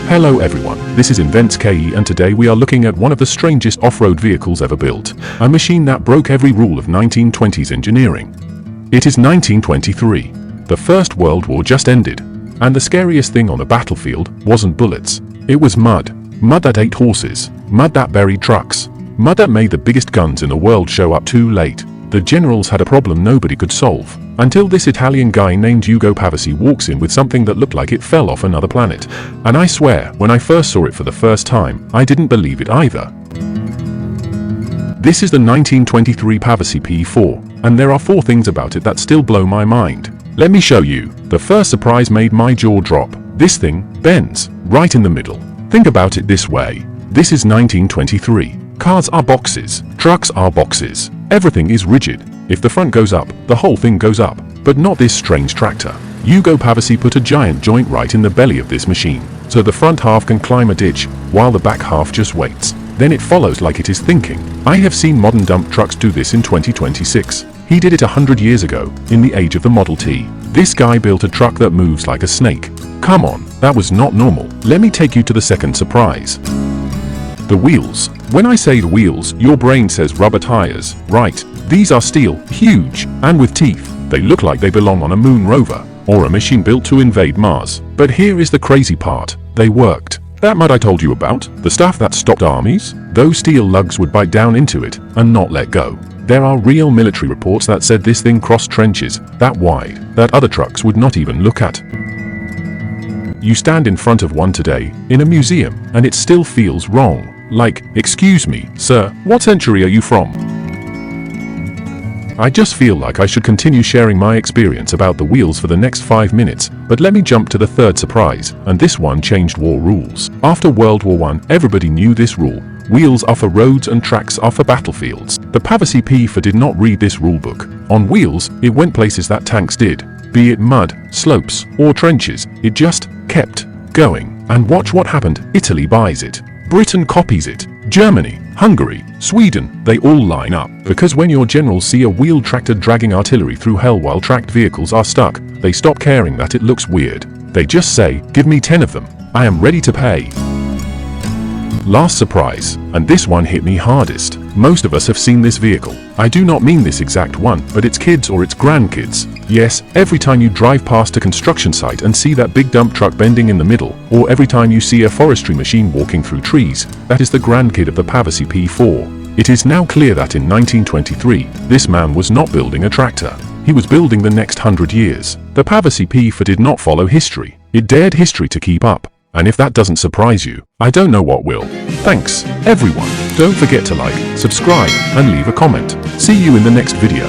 Hello everyone, this is Invents KE and today we are looking at one of the strangest off-road vehicles ever built, a machine that broke every rule of 1920s engineering. It is 1923. The First World War just ended, and the scariest thing on the battlefield wasn't bullets. It was mud. Mud that ate horses, mud that buried trucks, mud that made the biggest guns in the world show up too late. The generals had a problem nobody could solve, until this Italian guy named Ugo Pavesi walks in with something that looked like it fell off another planet. And I swear, when I first saw it for the first time, I didn't believe it either. This is the 1923 Pavesi P4, and there are 4 things about it that still blow my mind. Let me show you. The first surprise made my jaw drop. This thing bends right in the middle. Think about it this way. This is 1923. Cars are boxes, trucks are boxes. Everything is rigid. If the front goes up, the whole thing goes up. But not this strange tractor. Ugo Pavesi put a giant joint right in the belly of this machine, so the front half can climb a ditch, while the back half just waits. Then it follows like it is thinking. I have seen modern dump trucks do this in 2026. He did it 100 years ago, in the age of the Model T. This guy built a truck that moves like a snake. Come on, that was not normal. Let me take you to the second surprise. The wheels. When I say wheels, your brain says rubber tires, right? These are steel, huge, and with teeth. They look like they belong on a moon rover, or a machine built to invade Mars. But here is the crazy part. They worked. That mud I told you about, the stuff that stopped armies, those steel lugs would bite down into it, and not let go. There are real military reports that said this thing crossed trenches that wide, that other trucks would not even look at. You stand in front of one today, in a museum, and it still feels wrong. Like, excuse me, sir, what century are you from? I just feel like I should continue sharing my experience about the wheels for the next 5 minutes, but let me jump to the third surprise, and this one changed war rules. After World War I, everybody knew this rule. Wheels are for roads and tracks are for battlefields. The Pavesi P4 did not read this rulebook. On wheels, it went places that tanks did. Be it mud, slopes, or trenches, it just kept going. And watch what happened. Italy buys it. Britain copies it. Germany, Hungary, Sweden, they all line up. Because when your generals see a wheeled tractor dragging artillery through hell while tracked vehicles are stuck, they stop caring that it looks weird. They just say, give me 10 of them. I am ready to pay. Last surprise, and this one hit me hardest. Most of us have seen this vehicle. I do not mean this exact one, but its kids or its grandkids. Yes, every time you drive past a construction site and see that big dump truck bending in the middle, or every time you see a forestry machine walking through trees, that is the grandkid of the Pavesi P4. It is now clear that in 1923, this man was not building a tractor. He was building the next 100 years. The Pavesi P4 did not follow history. It dared history to keep up. And if that doesn't surprise you, I don't know what will. Thanks, everyone. Don't forget to like, subscribe, and leave a comment. See you in the next video.